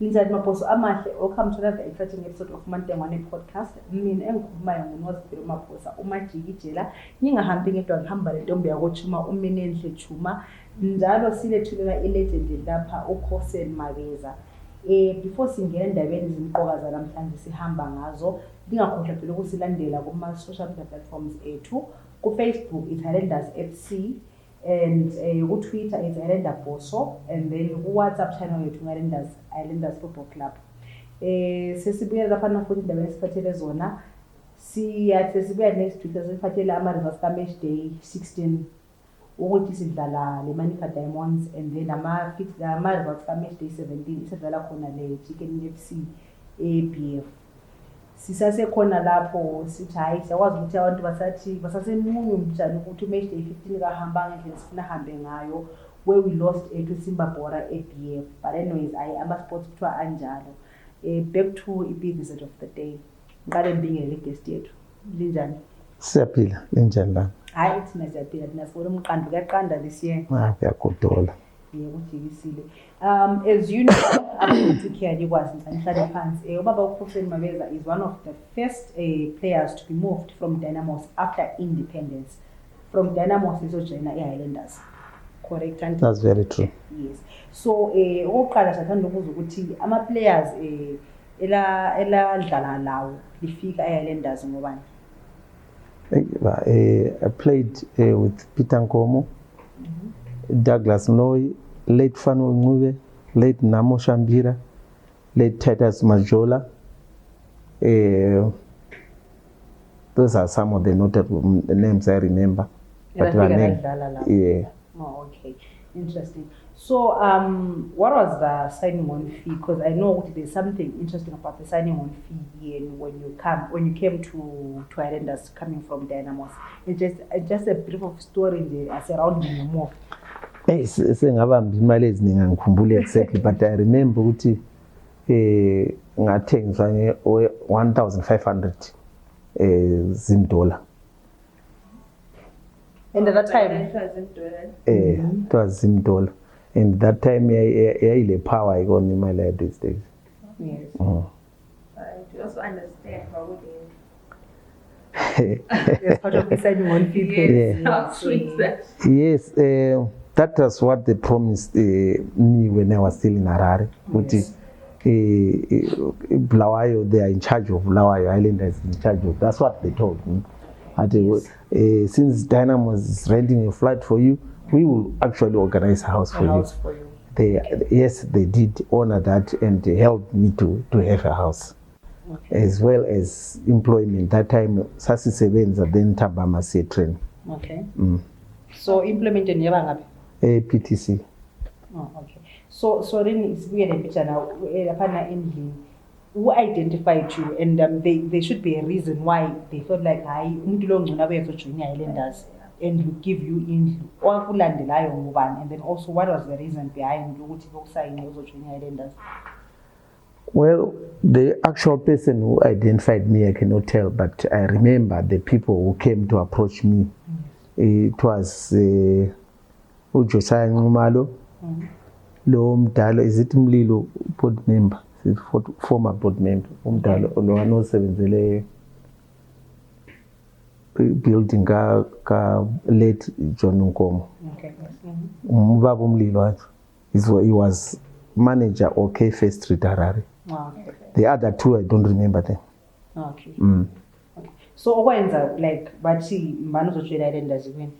Linjani Maphosa amahle, welcome to another exciting episode of Mantengwane podcast. Mina engikhulumayo nguNozipho Maphosa, umajikijela. Ngingahambi ngedwa ngihamba lentombi yakoChuma uMinenhle Chuma. Njalo silethulela ilegend lapha uKhosen Mabeza. Before singena endabeni izimqoka zanamhlanje sihamba ngazo, ngingakhohlwa phela ukusilandela kuma social media platforms ethu. Ku Facebook iHighlanders FC and ku Twitter it's Islander Boso, and then ku WhatsApp channel yethu Islanders Football Club. Sesibuya lapha na futhi indaba esiphathele zona. Sibuya next week sesiphathele ama results ka match day 16 ukuthi sidlala le Manica Diamonds, and then ama results ka match day 17 isidlala khona le Chicken FC ABF. Sisasekhona lapho sithi hayi siyakwazi ukuthi abantu basasemunyu njani ukuthi match day 15 kahamba ngendlela sifuna hambe ngayo, where we lost to Simba Bora ABF. But anyways, ama sports kuthiwa anjalo. Back to big visit of the day. Ngale mbingele guest yethu. Linjani? Siyaphila, linjani la? Hayi thina siyaphila, thina sifuna umqando kuyaqanda lesiye. Kuyagodola. Ujikisile. As you know, I'm to care likwazi ngihlale phansi. Ubaba uKhosen Mabeza is one of the first players to be moved from Dynamos after independence. From Dynamos izojoina iHighlanders. Correct? That's very true. Yes. So oqala sathanda ukuza ukuthi ama players ela dlala lawo lifika eHighlanders ngobani? I played with Peter Nkomo, Douglas Noy, late Fano Ngube, late Namo Shambira, late Titus Majola. Those are some of the notable names I remember. But yeah. Oh, okay. Interesting. So, what was the signing on fee? Because I know there's something interesting about the signing on fee here when you came to Islanders coming from Dynamos. It's just a brief of story surrounding you more. Sengabamba imali eziningi angikhumbule exactly, but I remember ukuthi ngathengiswa nge 1500 $1,000. And at that time it was $1,000. And that time the power I got in my life these days. Yes. You also understand how we It's part of the signing on fee. Yes, that was what they promised me when I was still in Harare. Yes. Bulawayo, they are in charge of Bulawayo, Islanders in charge of. That's what they told me. Since Dynamos is renting a flight for you, we will actually organize a house for you. They did honor that and helped me to have a house. Okay. As well as employment. That time, Sasi Sebenza, then Tabama train. Okay. So implemented never happened? PTC. Oh, okay. So then it's weird a picture now. Who identified you, and there should be a reason why they felt like umuntu lo ngcono abe join Islanders and we give you indlu okulandelayo ngubani, and then also what was the reason behind ukuthi bokusayina uzojoin Islanders? Well, the actual person who identified me I cannot tell, but I remember the people who came to approach me. It was uJosiah Nxumalo, lo mdala, is it Mlilo board member? Former board member, umdala lo anosebenzele building ka late John Nkomo. Okay. Ubaba umlilo wathi he was manager of K First Street Harare. Okay. The other two I don't remember them. Okay. Okay. So okwenza like bathi manje uzojoin Islanders when?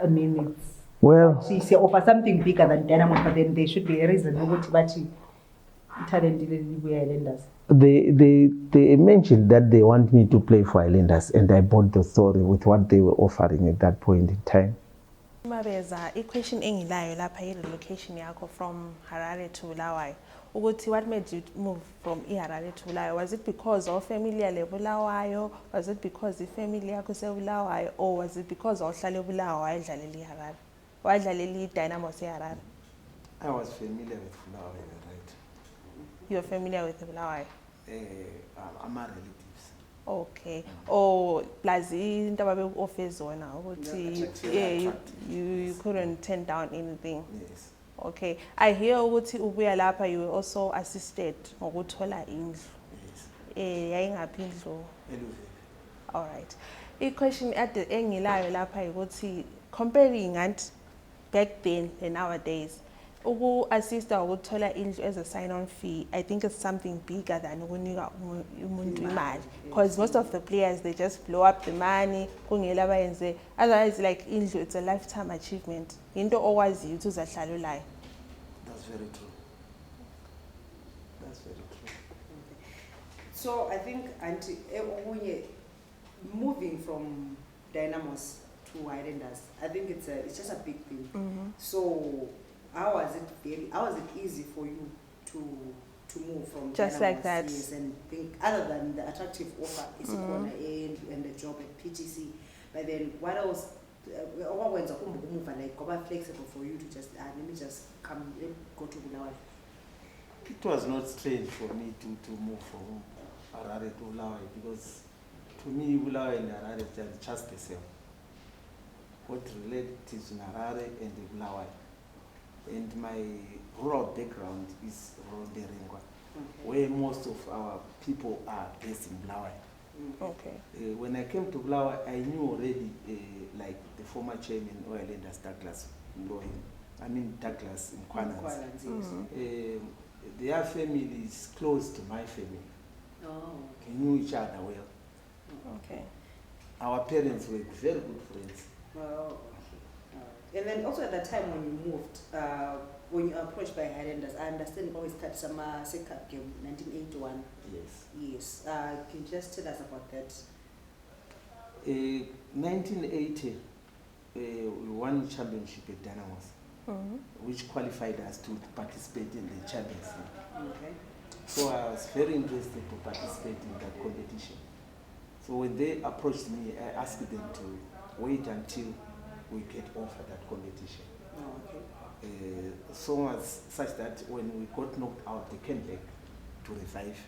I mean it's Well, she offer something bigger than Dynamo, but then there should be a reason ukuthi bathi talent libuya Islanders. They mentioned that they want me to play for Islanders, and I bought the story with what they were offering at that point in time. Mabeza, a question engilayo lapha relocation yakho from Harare to Bulawayo. Ukuthi what made you move from Harare to Bulawayo? Was it because of family le Bulawayo? Was it because the family yakho se Bulawayo, or was it because awuhlale Bulawayo ayidlaleli Harare? Wayidlaleli Dynamos eHarare? I was familiar with Bulawayo, right? You're familiar with Bulawayo? I'm my relatives. Okay. Oh, plus into ababe-offer zona ukuthi you couldn't turn down anything. Yes. Okay, I hear ukuthi ubuya lapha you were also assisted ngokuthola indlu. Yes. Yayingaphi indlu? Eluvele. All right. I-question ade engilayo lapha ukuthi comparing and back then and nowadays, uku-assista ukuthola indlu as a sign-on fee, I think it's something bigger than ukunika umuntu imali. Because most of the players, they just blow up the money, kungela bayenze. Otherwise, like indlu, it's a lifetime achievement. Into owaziyo ukuthi uzahlala ulayo. That's very true. That's very true. So I think Auntie, moving from Dynamos to Highlanders, I think it's just a big thing. So how was it easy for you to move from Just Dynamos, like that? Yes, and think other than the attractive offer is and the job at PTC, but then what else? What was like flexible for you to just let me just go to Bulawayo? It was not strange for me to move from Harare to Bulawayo because to me Bulawayo and Harare are just the same. What relatives in Harare and Bulawayo. And my rural background is rural Berengwa, where most of our people are based in Bulawayo. Okay. When I came to Bulawayo, I knew already, like the former chairman, Oilanders Douglas Ndoyin, Douglas Nkwanans. Their family is close to my family. We knew each other well. Okay. Our parents were very good friends. Oh, okay. And then also at that time when you moved, when you were approached by Highlanders, I understand you always cut some Cup game, 1981. Yes. Yes. Can you just tell us about that? 1980, we won championship at Dynamos, which qualified us to participate in the Champions League. Okay. So I was very interested to participate in that competition. So when they approached me, I asked them to wait until we get offered that competition. Oh, okay. So much such that when we got knocked out, they came back to revive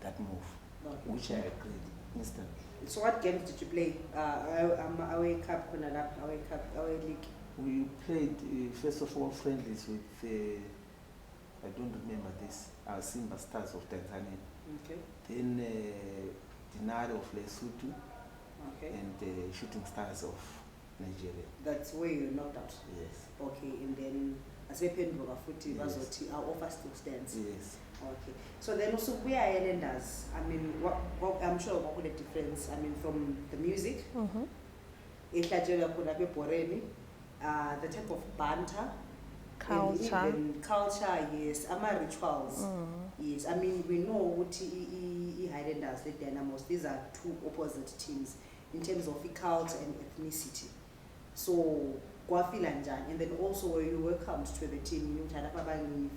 that move, Okay. which I agreed instantly. So what games did you play? Away Cup, Away Cup, Away League. We played, first of all, friendlies with, I don't remember this, our Simba Stars of Tanzania. Okay. Then Dinari of Lesotho Okay. and Shooting Stars of Nigeria. That's where you knocked out. Yes. Okay, and then as we pen Footy, Yes. our offer still stands. Yes. Okay. So then also we are Islanders. What I'm sure what the difference. From the music, the type of banter, and even culture. Yes, rituals. Yes, we know what Highlanders, the Dynamos. These are two opposite teams in terms of culture and ethnicity. So and then also when you welcomed to the team, you feeling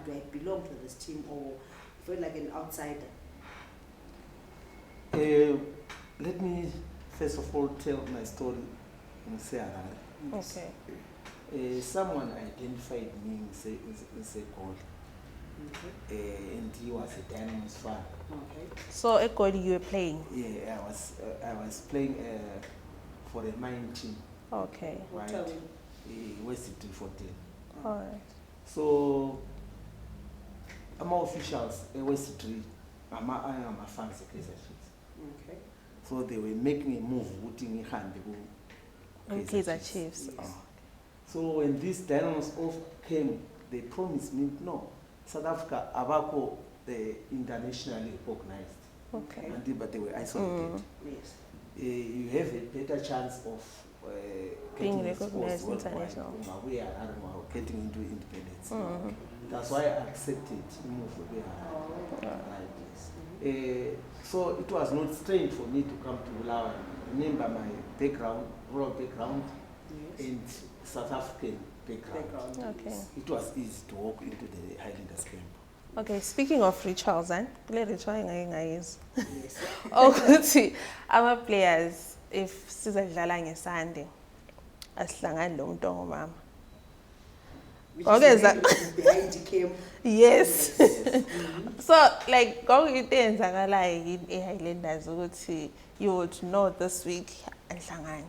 do I belong to this team or feel like an outsider? Let me first of all tell my story in Harare. Okay. Someone identified me as a goal, and he was a Dynamos fan. Okay. So Egoli you were playing? Yeah, I was playing for a mine team. Okay. Right. West 314. All right. So I'm officials West 3. I'm a fans of Kaizer Chiefs. Okay. So they were making a move, putting in hand Kaizer Chiefs. Yes. So when these Dynamos off came, they promised me no. South Africa abako internationally recognized. Okay. But they were isolated. Yes. You have a better chance of Being getting exposed recognized worldwide. international. We are getting into independence. That's why I accepted to move away. Right. So it was not strange for me to come to Bulawayo. Remember my background, rural background, Yes. and South African background. Okay. It was easy to walk into the Highlanders camp. Okay, speaking of rituals, kule ritual Yes. ukuthi ama players if sizadlala ngeSunday asihlangani lo muntu ongumama. Which Okay, is behind the camp. Yes. Yes. So like into eyenzakalayo yini eHighlanders ukuthi you would know this week anhlangani.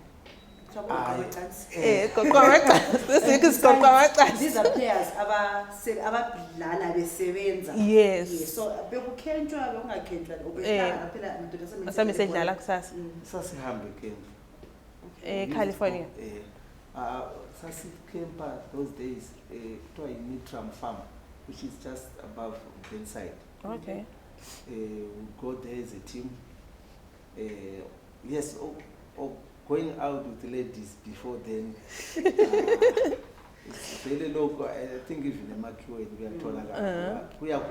This week is Kokawaka. These are players abadlala besebenza. Yes. So bekukhenjwa bekungakhenjwa phela madoda Sami sedlala kusasa. Sasihambe camp. California. Sasi-camper those days, to a Nitram farm, which is just above Benside. Okay. We go there as a team. Yes, going out with the ladies before then. It's very low. I think even a Makiwe, we are told we are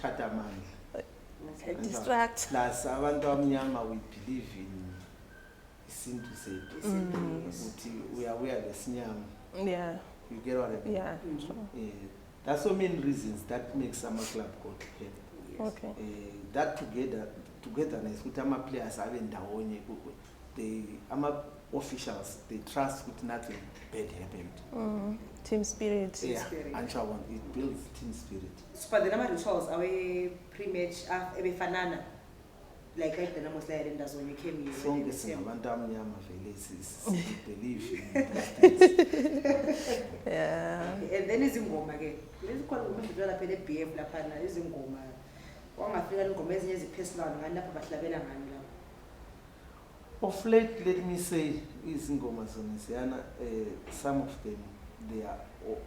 Tata man. Distract. Plus, abantu amnyama, we believe in Sintu said. We are aware of the Sinyam. Yeah. You get what I mean? Yeah. That's so many reasons that makes Summer Club go together. Okay. That togetherness with our players having the officials, they trust with nothing bad happened. Team spirit. Yeah, and so on. It builds team spirit. So but the number rituals are pre-match fanana. Like I Dynamo Islanders when you came here. So believe in Yeah. And then is ingoma again. Let's call women develop a BF lapana is ingoma. Wangafika ingoma ezinye ezipheselayo ngani lapha bahlabela ngani lapha. Of late, let me say, izingoma zona some of them they are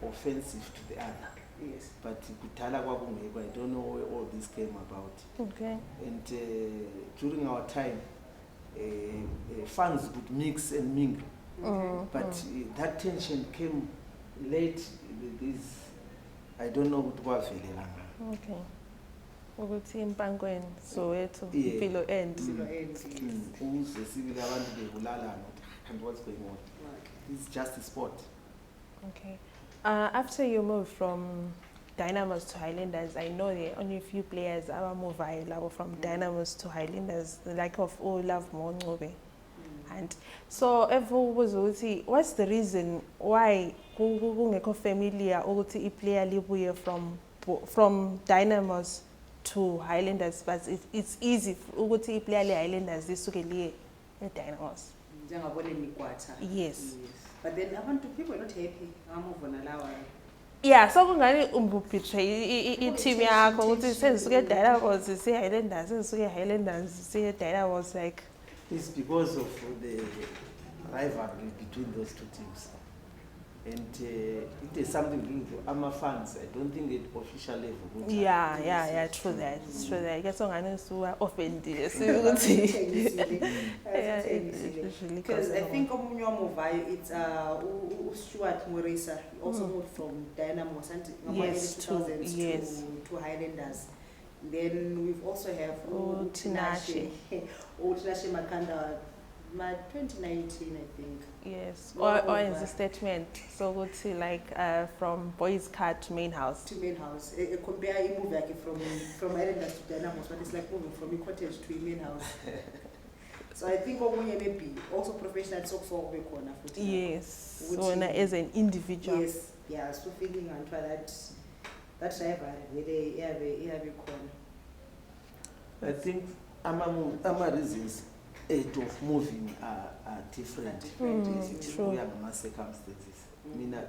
offensive to the other. Yes. But kudala kwakungekho, I don't know where all this came about. Okay. And during our time, fans would mix and mingle. But that tension came late. I don't know what was velelanga. Okay. Ukuthi impangweni Soweto Yeah. impilo end. Uze sibili abantu bebulala and what's going on. It's just a sport. Okay. After you moved from Dynamos to Highlanders, I know there are only a few players that moved from Dynamos to Highlanders, the like of Olaf Mongobe. And so, what's the reason why kungekho familiar ukuthi a player libuye from Dynamos to Highlanders, but it's easy ukuthi a player Highlanders lisuke liye Dynamos? Yes. But then people are not happy. Yeah, so kungani betray i-team yakho ukuthi sezisuke Dynamos siye Highlanders, sezisuke Highlanders siye Dynamos like. It's because of the rivalry between those two teams. And it is something linked to AMA fans. I don't think at official level. Yeah, true that. It's true that. I guess I'm going to offend you. Because I think it's Stuart Morisa. He also moved from Dynamo to Highlanders. Then we've also have Tinashe Makanda, 2019, I think. Yes, or in the statement, so would see like from Boys Cut to Main House. To Main House. Compare a move like from Highlanders to Dynamos, but it's like moving from a cottage to a Main House. So I think maybe also professional talk for corner. Yes, so as an individual. Yes, yeah, so feeling and try that rivalry where they have a corner. I think AMA reasons of moving are different. True. Circumstances.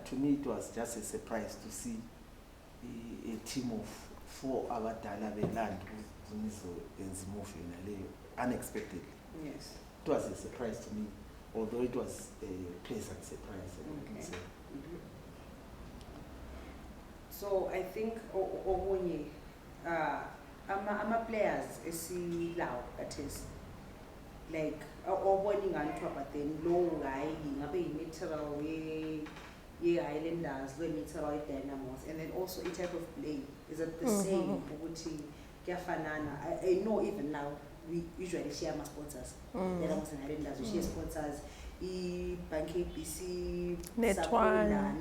To me, it was just a surprise to see a team of 4 abadala beland moving unexpectedly. Yes. It was a surprise to me, although it was a pleasant surprise. Okay. So I think ama players esilawo that is like oboni nganthwa, but then low guy ngabe yi-literal ye-Highlanders lo-literal ye-Dynamos, and then also a type of play is it the same ukuthi kuyafanana. I know even now we usually share my sponsors. Dynamos and Highlanders we share sponsors Bank ABC, Netwan.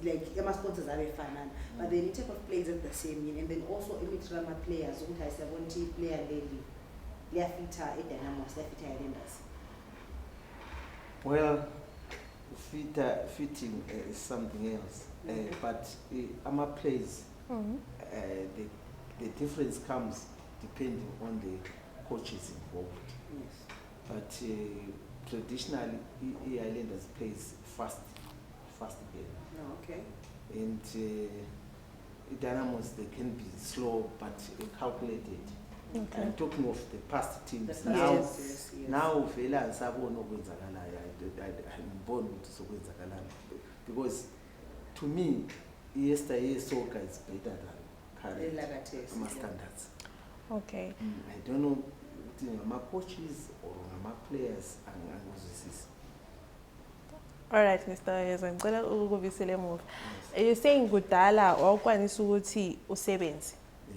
Like my sponsors are fine, but the type of players are the same, and then also literal players who has a player lady. They are fitter at Dynamos, they are fitter Highlanders. Well, fitting is something else, but AMA plays, the difference comes depending on the coaches involved. Yes. But traditionally Highlanders plays fast game. No, okay. And Dynamos, they can be slow but calculated. Okay. I'm talking of the past teams. The past Now, teams, yes, yes. now vele angisaboni okwenzakalayo. Angiboni ukuthi sokwenzakalayo because to me yesterday soccer is better than current Elakathesi, standards. Okay. I don't know ukuthi ngama-coaches or ngama-players angizwisisi. All right, Mr. Yeza, ngicela ukubisela emuva. You're saying kudala wawukwanisa ukuthi usebenze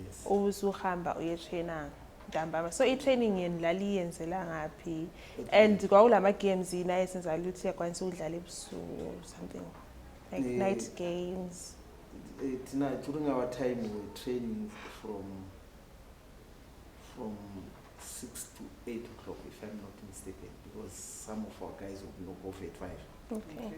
Yes. usuhamba uyetraina ntambama. So i-training yenu laliyenzela ngaphi? And kwakulama games yini esenza ukuthi yakwanisa ukudlala ebusuku or something like night games? During our time we were training from 6 to 8 o'clock, if I'm not mistaken, because some of our guys would knock off at 5. Okay.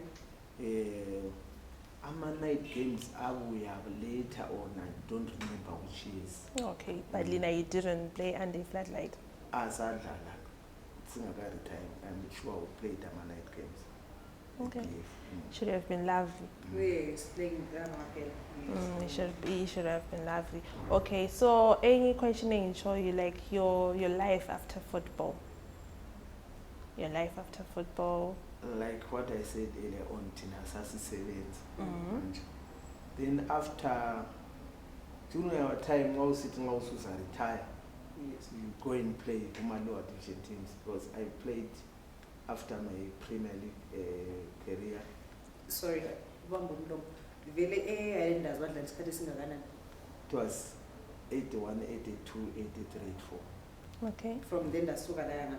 Our night games we have later on, I don't remember which years. Okay, but Lina, you didn't play under floodlight. As I Singapore time, I'm sure we played our night games. Okay. Should have been lovely. Yes, playing drama. It should have been lovely. Okay, so any questioning show you like your life after football? Your life after football? Like what I said earlier on, Tina Sasi Sevens. Then after, during our time, I was sitting also as a retire. Yes. You go and play for my lower division teams because I played after my Premier League career. Sorry, vele Highlanders badlala isikhathi esingakanani? It was 81, 82, 83, 84. Okay. From then ndasuka la yana.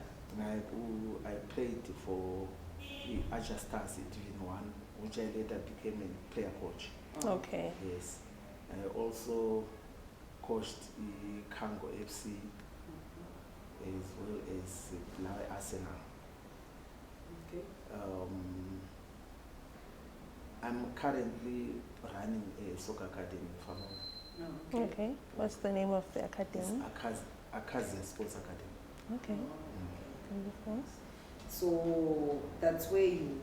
I played for the Aja Stars in Division 1, which I later became a player coach. Okay. Yes. I also coached the Kango FC as well as Blair Arsenal. Okay. I'm currently running a soccer academy for now. No, Okay. What's the name of the It's academy? Akazia Sports Academy. Okay. Wonderful. So that's where you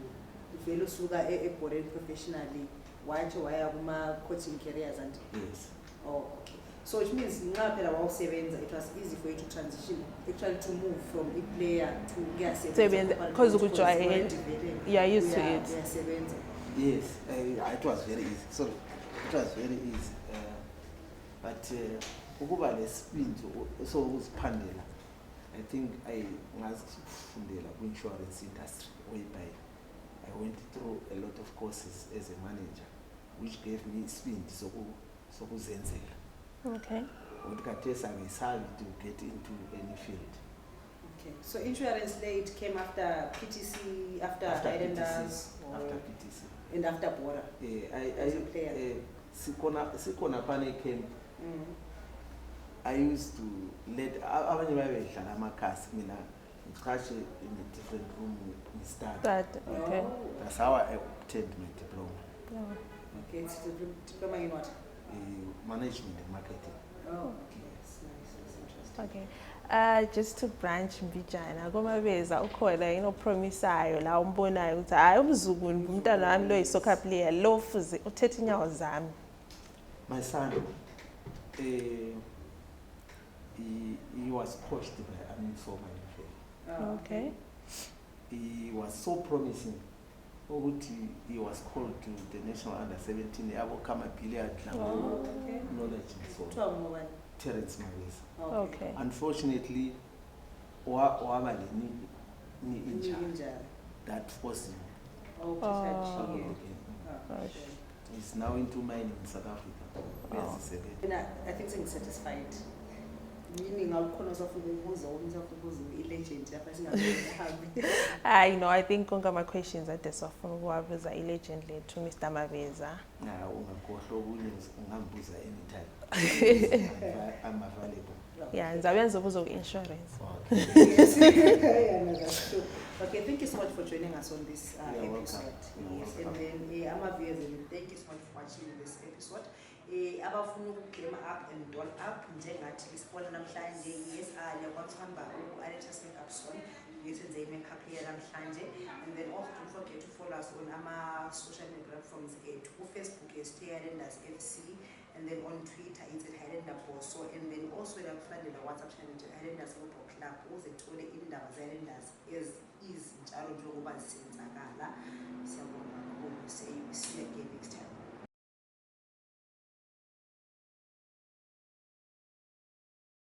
vele usuka eBoren professionally wathi waya kuma coaching careers and Yes. oh okay. So which means nxa phela wawusebenza it was easy for you to transition actually to move from a player to Sebenza, because ukujwayele. You are used to it. Uyasebenza. Yes, it was very easy. Sorry, it was very easy. But ukuba lesibindi so uziphandela. I think I ngazifundela ku-insurance industry whereby I went through a lot of courses as a manager, which gave me speed sokuzenzela. Okay. Ukuthi khathesi angisabi to get into any field. Okay. So insurance late came after PTC, after Highlanders, After PTC. and after Bora. As a player. Sikona pane camp. I used to let abanye babedlala amakhasi mina ngicatshe in a different room ngistudy. That okay. That's how I obtained my diploma. No. Okay, it's the diploma in what? Management and marketing. Oh, okay. That's nice. That's interesting. Okay. Just to branch Mbijana, Gomabeza ukhona promisayo la umbonayo ukuthi hayi umzukulu umntana wami lo yi-soccer player lo fuze uthethe inyawo zami. My son, he was coached by Amin Somani. Oh, Okay. He was so promising. He was called to the national under-17. I will come a billiard Oh, okay. knowledge and so on. 12 more. Terence Mageza. Okay. Unfortunately, waba ni injury Injury. that forced him. Oh, Oh. okay. Gosh. He's now into mining in South Africa. Oh. I think I'm satisfied. Meaning awukhona usafuna ukubuza i-legend lapha singahambi. I think konke my questions ade safuna ukuwabuza i-legend lethu Mr. Mabeza. Ungakhohlwa okunye ungambuza anytime. I'm available. Yeah, ngizabe ngizobuza ku-insurance. Yes. Yeah, no, that's true. Okay, thank you so much for joining us on this You're episode. welcome. You're Yes, welcome. and then I'm viewers, and thank you so much for watching this episode. abafuna ukuclaim up and roll up njengathi isibona namhlanje yes liyakwazi ukuhamba u-Aletas Makeup Salon uyenze i-makeup namhlanje. And then also don't forget to follow us on our social media platforms Facebook is Highlanders FC, and then on Twitter it's at Highlander Boso, and then also the WhatsApp channel to Highlanders Football Club uzethole indaba ze-Highlanders ezizinjalo njengoba zisenzakala. Siyabonga kakhulu,